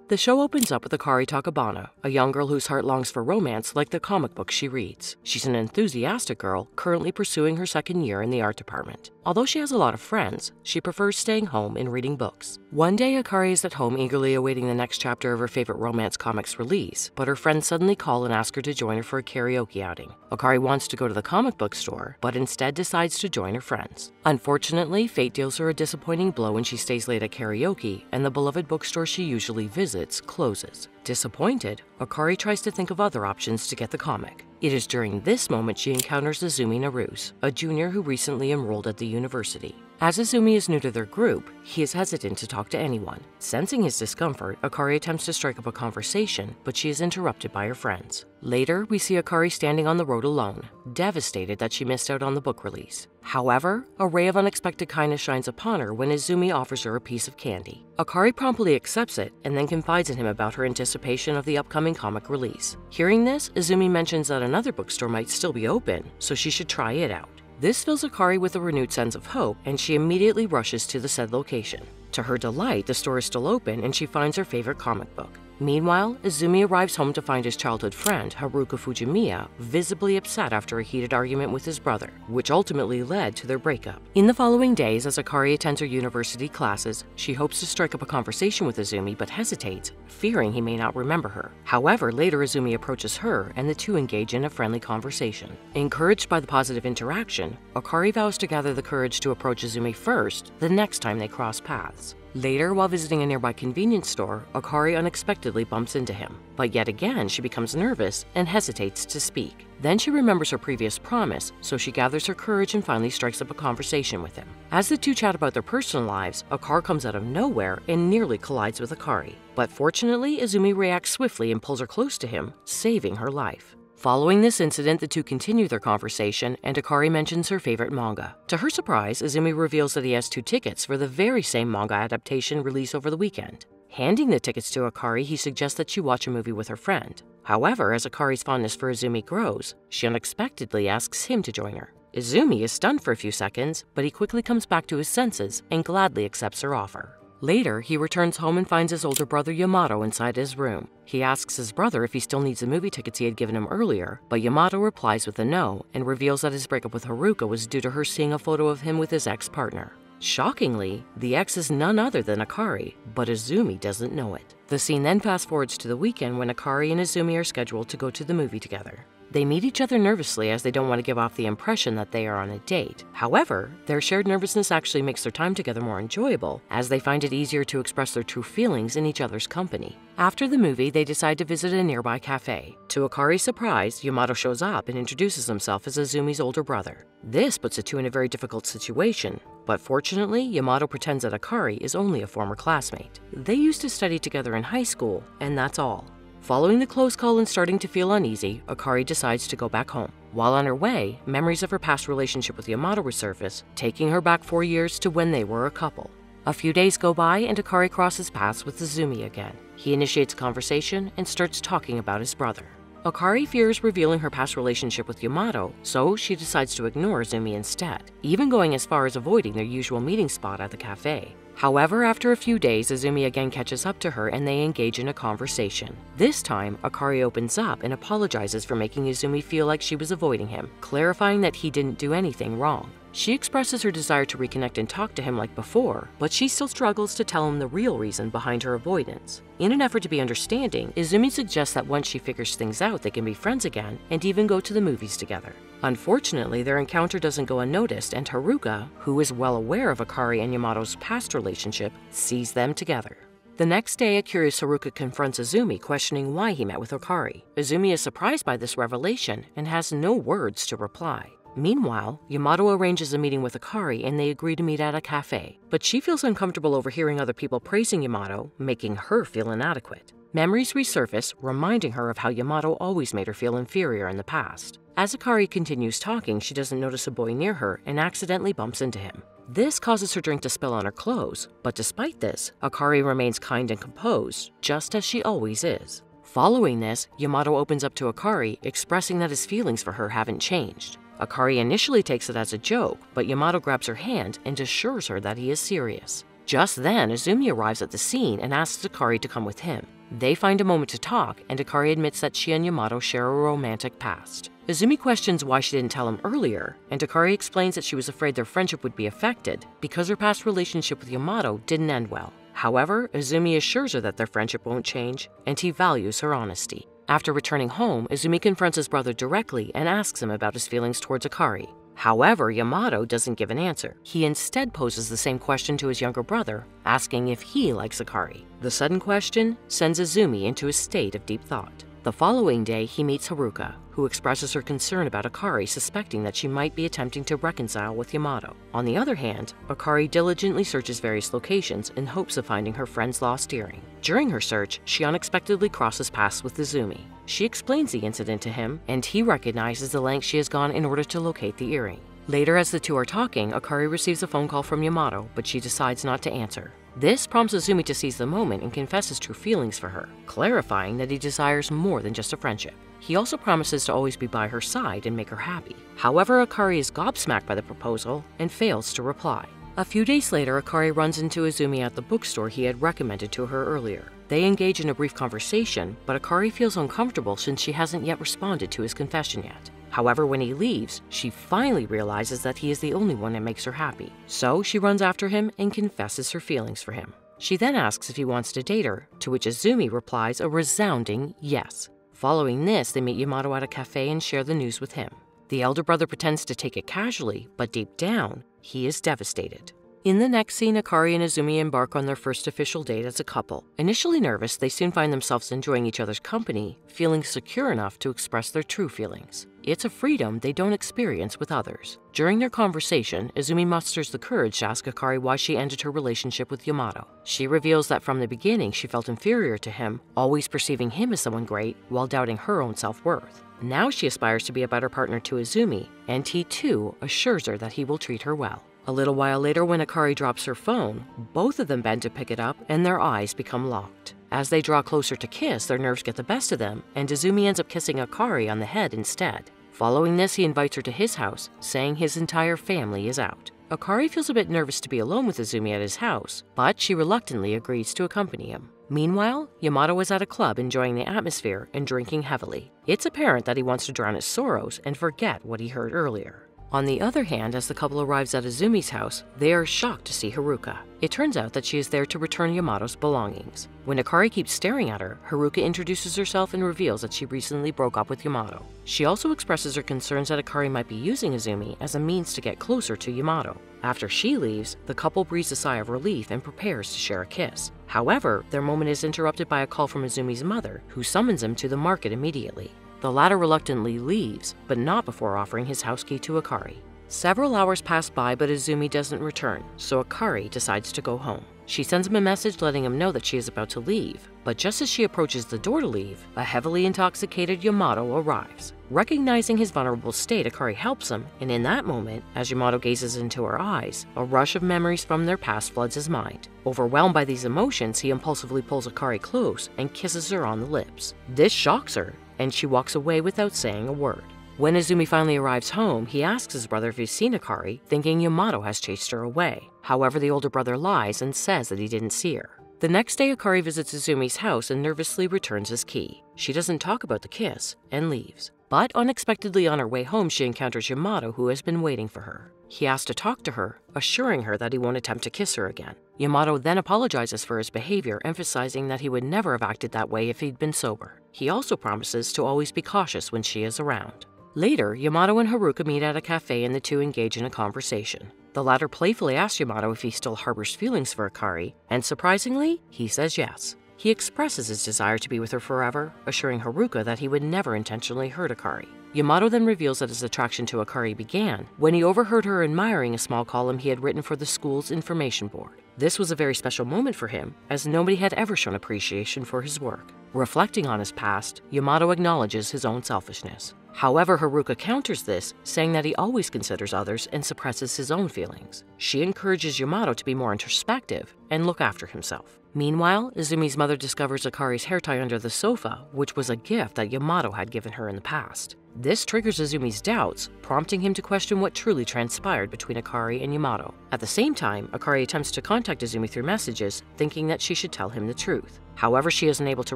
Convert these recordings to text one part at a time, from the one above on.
The show opens up with Akari Takabana, a young girl whose heart longs for romance like the comic books she reads. She's an enthusiastic girl currently pursuing her second year in the art department. Although she has a lot of friends, she prefers staying home and reading books. One day, Akari is at home eagerly awaiting the next chapter of her favorite romance comic's release, but her friends suddenly call and ask her to join her for a karaoke outing. Akari wants to go to the comic book store, but instead decides to join her friends. Unfortunately, fate deals her a disappointing blow when she stays late at karaoke, and the beloved bookstore she usually visits closes. Disappointed, Akari tries to think of other options to get the comic. It is during this moment she encounters Izumi Naruse, a junior who recently enrolled at the university. As Izumi is new to their group, he is hesitant to talk to anyone. Sensing his discomfort, Akari attempts to strike up a conversation, but she is interrupted by her friends. Later, we see Akari standing on the road alone, devastated that she missed out on the book release. However, a ray of unexpected kindness shines upon her when Izumi offers her a piece of candy. Akari promptly accepts it and then confides in him about her anticipation of the upcoming comic release. Hearing this, Izumi mentions that another bookstore might still be open, so she should try it out. This fills Akari with a renewed sense of hope, and she immediately rushes to the said location. To her delight, the store is still open and she finds her favorite comic book. Meanwhile, Izumi arrives home to find his childhood friend, Haruka Fujimiya, visibly upset after a heated argument with his brother, which ultimately led to their breakup. In the following days, as Akari attends her university classes, she hopes to strike up a conversation with Izumi but hesitates, fearing he may not remember her. However, later Izumi approaches her and the two engage in a friendly conversation. Encouraged by the positive interaction, Akari vows to gather the courage to approach Izumi first the next time they cross paths. Later, while visiting a nearby convenience store, Akari unexpectedly bumps into him. But yet again, she becomes nervous and hesitates to speak. Then she remembers her previous promise, so she gathers her courage and finally strikes up a conversation with him. As the two chat about their personal lives, a car comes out of nowhere and nearly collides with Akari. But fortunately, Izumi reacts swiftly and pulls her close to him, saving her life. Following this incident, the two continue their conversation, and Akari mentions her favorite manga. To her surprise, Izumi reveals that he has 2 tickets for the very same manga adaptation released over the weekend. Handing the tickets to Akari, he suggests that she watch a movie with her friend. However, as Akari's fondness for Izumi grows, she unexpectedly asks him to join her. Izumi is stunned for a few seconds, but he quickly comes back to his senses and gladly accepts her offer. Later, he returns home and finds his older brother Yamato inside his room. He asks his brother if he still needs the movie tickets he had given him earlier, but Yamato replies with a no and reveals that his breakup with Haruka was due to her seeing a photo of him with his ex-partner. Shockingly, the ex is none other than Akari, but Izumi doesn't know it. The scene then fast-forwards to the weekend when Akari and Izumi are scheduled to go to the movie together. They meet each other nervously as they don't want to give off the impression that they are on a date. However, their shared nervousness actually makes their time together more enjoyable, as they find it easier to express their true feelings in each other's company. After the movie, they decide to visit a nearby cafe. To Akari's surprise, Yamato shows up and introduces himself as Izumi's older brother. This puts the two in a very difficult situation, but fortunately, Yamato pretends that Akari is only a former classmate. They used to study together in high school, and that's all. Following the close call and starting to feel uneasy, Akari decides to go back home. While on her way, memories of her past relationship with Yamato resurface, taking her back 4 years to when they were a couple. A few days go by and Akari crosses paths with Izumi again. He initiates a conversation and starts talking about his brother. Akari fears revealing her past relationship with Yamato, so she decides to ignore Izumi instead, even going as far as avoiding their usual meeting spot at the cafe. However, after a few days, Izumi again catches up to her and they engage in a conversation. This time, Akari opens up and apologizes for making Izumi feel like she was avoiding him, clarifying that he didn't do anything wrong. She expresses her desire to reconnect and talk to him like before, but she still struggles to tell him the real reason behind her avoidance. In an effort to be understanding, Izumi suggests that once she figures things out, they can be friends again and even go to the movies together. Unfortunately, their encounter doesn't go unnoticed, and Haruka, who is well aware of Akari and Yamato's past relationship, sees them together. The next day, a curious Haruka confronts Izumi, questioning why he met with Akari. Izumi is surprised by this revelation and has no words to reply. Meanwhile, Yamato arranges a meeting with Akari and they agree to meet at a cafe, but she feels uncomfortable overhearing other people praising Yamato, making her feel inadequate. Memories resurface, reminding her of how Yamato always made her feel inferior in the past. As Akari continues talking, she doesn't notice a boy near her and accidentally bumps into him. This causes her drink to spill on her clothes, but despite this, Akari remains kind and composed, just as she always is. Following this, Yamato opens up to Akari, expressing that his feelings for her haven't changed. Akari initially takes it as a joke, but Yamato grabs her hand and assures her that he is serious. Just then, Izumi arrives at the scene and asks Akari to come with him. They find a moment to talk, and Akari admits that she and Yamato share a romantic past. Izumi questions why she didn't tell him earlier, and Akari explains that she was afraid their friendship would be affected because her past relationship with Yamato didn't end well. However, Izumi assures her that their friendship won't change, and he values her honesty. After returning home, Izumi confronts his brother directly and asks him about his feelings towards Akari. However, Yamato doesn't give an answer. He instead poses the same question to his younger brother, asking if he likes Akari. The sudden question sends Izumi into a state of deep thought. The following day, he meets Haruka, who expresses her concern about Akari, suspecting that she might be attempting to reconcile with Yamato. On the other hand, Akari diligently searches various locations in hopes of finding her friend's lost earring. During her search, she unexpectedly crosses paths with Izumi. She explains the incident to him, and he recognizes the length she has gone in order to locate the earring. Later, as the two are talking, Akari receives a phone call from Yamato, but she decides not to answer. This prompts Izumi to seize the moment and confess his true feelings for her, clarifying that he desires more than just a friendship. He also promises to always be by her side and make her happy. However, Akari is gobsmacked by the proposal and fails to reply. A few days later, Akari runs into Izumi at the bookstore he had recommended to her earlier. They engage in a brief conversation, but Akari feels uncomfortable since she hasn't yet responded to his confession yet. However, when he leaves, she finally realizes that he is the only one that makes her happy. So she runs after him and confesses her feelings for him. She then asks if he wants to date her, to which Izumi replies a resounding yes. Following this, they meet Yamato at a cafe and share the news with him. The elder brother pretends to take it casually, but deep down, he is devastated. In the next scene, Akari and Izumi embark on their first official date as a couple. Initially nervous, they soon find themselves enjoying each other's company, feeling secure enough to express their true feelings. It's a freedom they don't experience with others. During their conversation, Izumi musters the courage to ask Akari why she ended her relationship with Yamato. She reveals that from the beginning she felt inferior to him, always perceiving him as someone great while doubting her own self-worth. Now she aspires to be a better partner to Izumi, and he too assures her that he will treat her well. A little while later, when Akari drops her phone, both of them bend to pick it up and their eyes become locked. As they draw closer to kiss, their nerves get the best of them, and Izumi ends up kissing Akari on the head instead. Following this, he invites her to his house, saying his entire family is out. Akari feels a bit nervous to be alone with Izumi at his house, but she reluctantly agrees to accompany him. Meanwhile, Yamato is at a club enjoying the atmosphere and drinking heavily. It's apparent that he wants to drown his sorrows and forget what he heard earlier. On the other hand, as the couple arrives at Izumi's house, they are shocked to see Haruka. It turns out that she is there to return Yamato's belongings. When Akari keeps staring at her, Haruka introduces herself and reveals that she recently broke up with Yamato. She also expresses her concerns that Akari might be using Izumi as a means to get closer to Yamato. After she leaves, the couple breathes a sigh of relief and prepares to share a kiss. However, their moment is interrupted by a call from Izumi's mother, who summons him to the market immediately. The latter reluctantly leaves, but not before offering his house key to Akari. Several hours pass by, but Izumi doesn't return, so Akari decides to go home. She sends him a message letting him know that she is about to leave, but just as she approaches the door to leave, a heavily intoxicated Yamato arrives. Recognizing his vulnerable state, Akari helps him, and in that moment, as Yamato gazes into her eyes, a rush of memories from their past floods his mind. Overwhelmed by these emotions, he impulsively pulls Akari close and kisses her on the lips. This shocks her, and she walks away without saying a word. When Izumi finally arrives home, he asks his brother if he's seen Akari, thinking Yamato has chased her away. However, the older brother lies and says that he didn't see her. The next day, Akari visits Izumi's house and nervously returns his key. She doesn't talk about the kiss and leaves. But unexpectedly on her way home, she encounters Yamato, who has been waiting for her. He asks to talk to her, assuring her that he won't attempt to kiss her again. Yamato then apologizes for his behavior, emphasizing that he would never have acted that way if he'd been sober. He also promises to always be cautious when she is around. Later, Yamato and Haruka meet at a cafe and the two engage in a conversation. The latter playfully asks Yamato if he still harbors feelings for Akari, and surprisingly, he says yes. He expresses his desire to be with her forever, assuring Haruka that he would never intentionally hurt Akari. Yamato then reveals that his attraction to Akari began when he overheard her admiring a small column he had written for the school's information board. This was a very special moment for him, as nobody had ever shown appreciation for his work. Reflecting on his past, Yamato acknowledges his own selfishness. However, Haruka counters this, saying that he always considers others and suppresses his own feelings. She encourages Yamato to be more introspective and look after himself. Meanwhile, Izumi's mother discovers Akari's hair tie under the sofa, which was a gift that Yamato had given her in the past. This triggers Izumi's doubts, prompting him to question what truly transpired between Akari and Yamato. At the same time, Akari attempts to contact Izumi through messages, thinking that she should tell him the truth. However, she isn't able to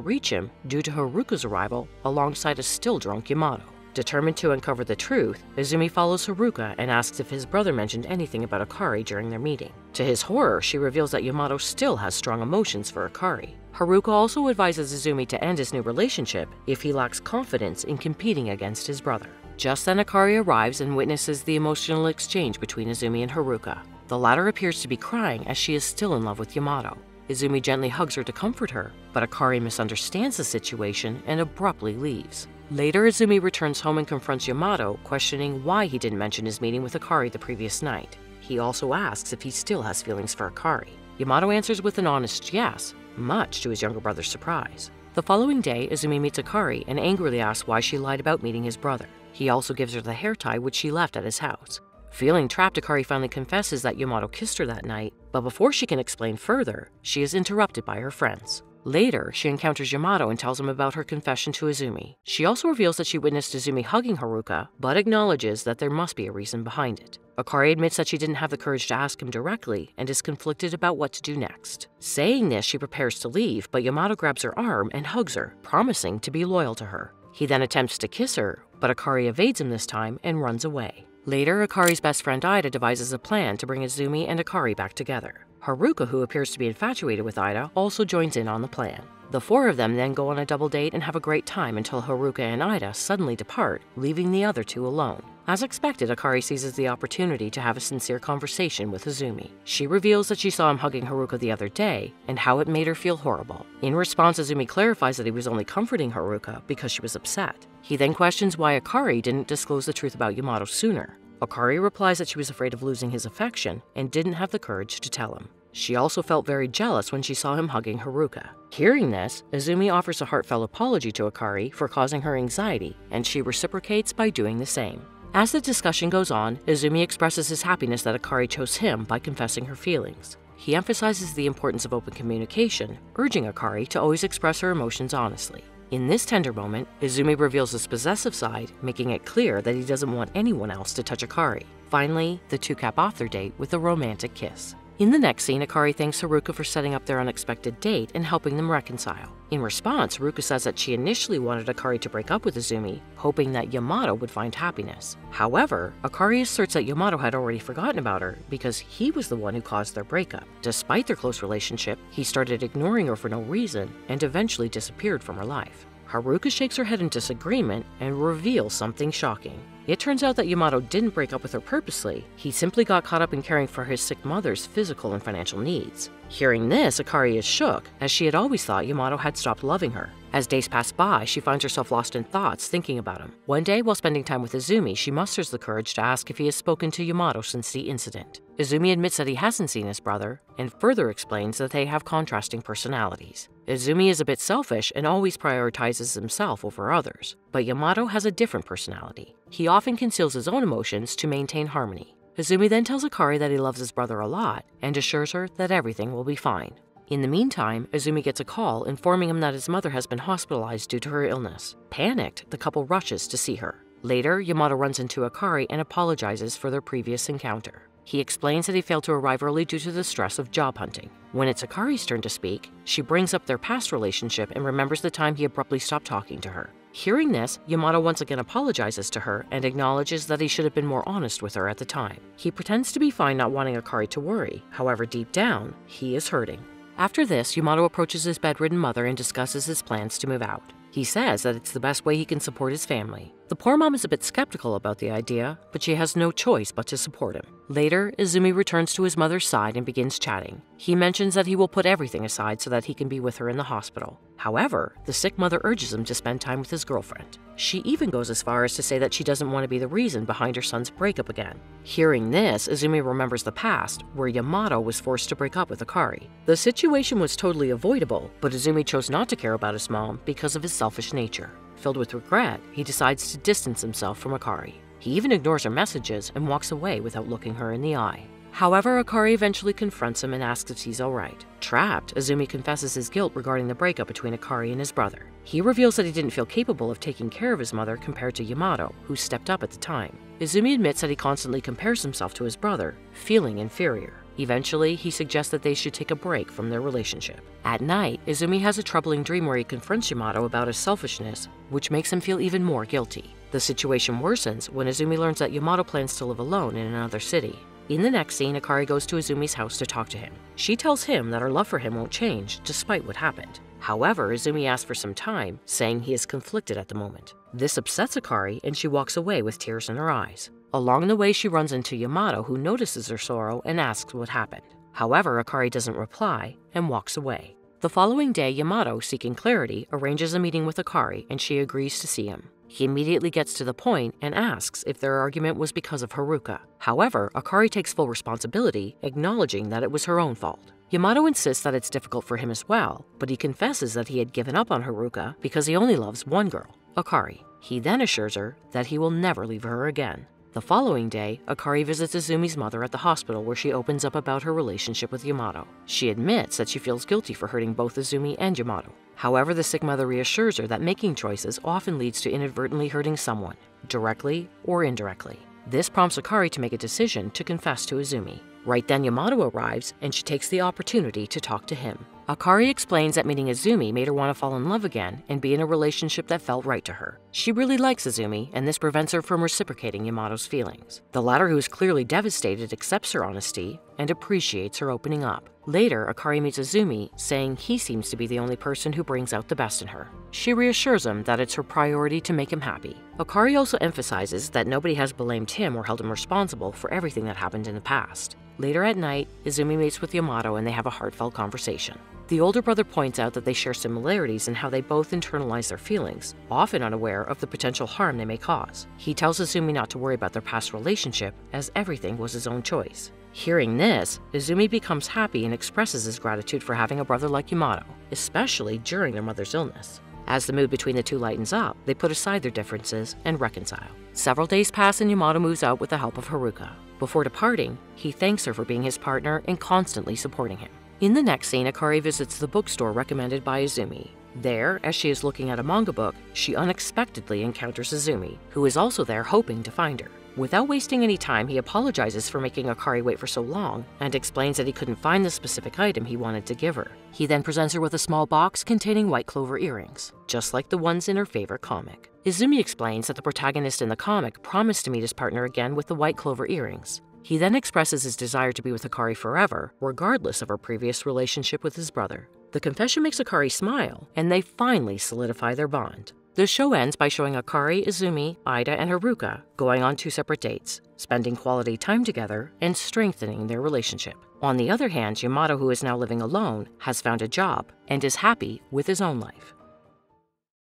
reach him due to Haruka's arrival alongside a still drunk Yamato. Determined to uncover the truth, Izumi follows Haruka and asks if his brother mentioned anything about Akari during their meeting. To his horror, she reveals that Yamato still has strong emotions for Akari. Haruka also advises Izumi to end his new relationship if he lacks confidence in competing against his brother. Just then, Akari arrives and witnesses the emotional exchange between Izumi and Haruka. The latter appears to be crying as she is still in love with Yamato. Izumi gently hugs her to comfort her, but Akari misunderstands the situation and abruptly leaves. Later, Izumi returns home and confronts Yamato, questioning why he didn't mention his meeting with Akari the previous night. He also asks if he still has feelings for Akari. Yamato answers with an honest yes, much to his younger brother's surprise. The following day, Izumi meets Akari and angrily asks why she lied about meeting his brother. He also gives her the hair tie which she left at his house. Feeling trapped, Akari finally confesses that Yamato kissed her that night, but before she can explain further, she is interrupted by her friends. Later, she encounters Yamato and tells him about her confession to Izumi. She also reveals that she witnessed Izumi hugging Haruka, but acknowledges that there must be a reason behind it. Akari admits that she didn't have the courage to ask him directly and is conflicted about what to do next. Saying this, she prepares to leave, but Yamato grabs her arm and hugs her, promising to be loyal to her. He then attempts to kiss her, but Akari evades him this time and runs away. Later, Akari's best friend Ida devises a plan to bring Izumi and Akari back together. Haruka, who appears to be infatuated with Ida, also joins in on the plan. The four of them then go on a double date and have a great time until Haruka and Ida suddenly depart, leaving the other two alone. As expected, Akari seizes the opportunity to have a sincere conversation with Izumi. She reveals that she saw him hugging Haruka the other day and how it made her feel horrible. In response, Izumi clarifies that he was only comforting Haruka because she was upset. He then questions why Akari didn't disclose the truth about Yamato sooner. Akari replies that she was afraid of losing his affection and didn't have the courage to tell him. She also felt very jealous when she saw him hugging Haruka. Hearing this, Izumi offers a heartfelt apology to Akari for causing her anxiety, and she reciprocates by doing the same. As the discussion goes on, Izumi expresses his happiness that Akari chose him by confessing her feelings. He emphasizes the importance of open communication, urging Akari to always express her emotions honestly. In this tender moment, Izumi reveals his possessive side, making it clear that he doesn't want anyone else to touch Akari. Finally, the two cap off their date with a romantic kiss. In the next scene, Akari thanks Haruka for setting up their unexpected date and helping them reconcile. In response, Haruka says that she initially wanted Akari to break up with Izumi, hoping that Yamato would find happiness. However, Akari asserts that Yamato had already forgotten about her because he was the one who caused their breakup. Despite their close relationship, he started ignoring her for no reason and eventually disappeared from her life. Haruka shakes her head in disagreement and reveals something shocking. It turns out that Yamato didn't break up with her purposely. He simply got caught up in caring for his sick mother's physical and financial needs. Hearing this, Akari is shook, as she had always thought Yamato had stopped loving her. As days pass by, she finds herself lost in thoughts, thinking about him. One day, while spending time with Izumi, she musters the courage to ask if he has spoken to Yamato since the incident. Izumi admits that he hasn't seen his brother, and further explains that they have contrasting personalities. Izumi is a bit selfish and always prioritizes himself over others, but Yamato has a different personality. He often conceals his own emotions to maintain harmony. Izumi then tells Akari that he loves his brother a lot and assures her that everything will be fine. In the meantime, Izumi gets a call informing him that his mother has been hospitalized due to her illness. Panicked, the couple rushes to see her. Later, Yamato runs into Akari and apologizes for their previous encounter. He explains that he failed to arrive early due to the stress of job hunting. When it's Akari's turn to speak, she brings up their past relationship and remembers the time he abruptly stopped talking to her. Hearing this, Yamato once again apologizes to her and acknowledges that he should have been more honest with her at the time. He pretends to be fine, not wanting Akari to worry. However, deep down, he is hurting. After this, Yamato approaches his bedridden mother and discusses his plans to move out. He says that it's the best way he can support his family. The poor mom is a bit skeptical about the idea, but she has no choice but to support him. Later, Izumi returns to his mother's side and begins chatting. He mentions that he will put everything aside so that he can be with her in the hospital. However, the sick mother urges him to spend time with his girlfriend. She even goes as far as to say that she doesn't want to be the reason behind her son's breakup again. Hearing this, Izumi remembers the past, where Yamato was forced to break up with Akari. The situation was totally avoidable, but Izumi chose not to care about his mom because of his selfish nature. Filled with regret, he decides to distance himself from Akari. He even ignores her messages and walks away without looking her in the eye. However, Akari eventually confronts him and asks if he's alright. Trapped, Izumi confesses his guilt regarding the breakup between Akari and his brother. He reveals that he didn't feel capable of taking care of his mother compared to Yamato, who stepped up at the time. Izumi admits that he constantly compares himself to his brother, feeling inferior. Eventually, he suggests that they should take a break from their relationship. At night, Izumi has a troubling dream where he confronts Yamato about his selfishness, which makes him feel even more guilty. The situation worsens when Izumi learns that Yamato plans to live alone in another city. In the next scene, Akari goes to Izumi's house to talk to him. She tells him that her love for him won't change, despite what happened. However, Izumi asks for some time, saying he is conflicted at the moment. This upsets Akari, and she walks away with tears in her eyes. Along the way, she runs into Yamato, who notices her sorrow and asks what happened. However, Akari doesn't reply and walks away. The following day, Yamato, seeking clarity, arranges a meeting with Akari, and she agrees to see him. He immediately gets to the point and asks if their argument was because of Haruka. However, Akari takes full responsibility, acknowledging that it was her own fault. Yamato insists that it's difficult for him as well, but he confesses that he had given up on Haruka because he only loves one girl, Akari. He then assures her that he will never leave her again. The following day, Akari visits Izumi's mother at the hospital, where she opens up about her relationship with Yamato. She admits that she feels guilty for hurting both Izumi and Yamato. However, the sick mother reassures her that making choices often leads to inadvertently hurting someone, directly or indirectly. This prompts Akari to make a decision to confess to Izumi. Right then, Yamato arrives, and she takes the opportunity to talk to him. Akari explains that meeting Izumi made her want to fall in love again and be in a relationship that felt right to her. She really likes Izumi, and this prevents her from reciprocating Yamato's feelings. The latter, who is clearly devastated, accepts her honesty and appreciates her opening up. Later, Akari meets Izumi, saying he seems to be the only person who brings out the best in her. She reassures him that it's her priority to make him happy. Akari also emphasizes that nobody has blamed him or held him responsible for everything that happened in the past. Later at night, Izumi meets with Yamato and they have a heartfelt conversation. The older brother points out that they share similarities in how they both internalize their feelings, often unaware of the potential harm they may cause. He tells Izumi not to worry about their past relationship, as everything was his own choice. Hearing this, Izumi becomes happy and expresses his gratitude for having a brother like Yamato, especially during their mother's illness. As the mood between the two lightens up, they put aside their differences and reconcile. Several days pass and Yamato moves out with the help of Haruka. Before departing, he thanks her for being his partner and constantly supporting him. In the next scene, Akari visits the bookstore recommended by Izumi. There, as she is looking at a manga book, she unexpectedly encounters Izumi, who is also there hoping to find her. Without wasting any time, he apologizes for making Akari wait for so long and explains that he couldn't find the specific item he wanted to give her. He then presents her with a small box containing white clover earrings, just like the ones in her favorite comic. Izumi explains that the protagonist in the comic promised to meet his partner again with the white clover earrings. He then expresses his desire to be with Akari forever, regardless of her previous relationship with his brother. The confession makes Akari smile, and they finally solidify their bond. The show ends by showing Akari, Izumi, Ida, and Haruka going on 2 separate dates, spending quality time together, and strengthening their relationship. On the other hand, Yamato, who is now living alone, has found a job and is happy with his own life.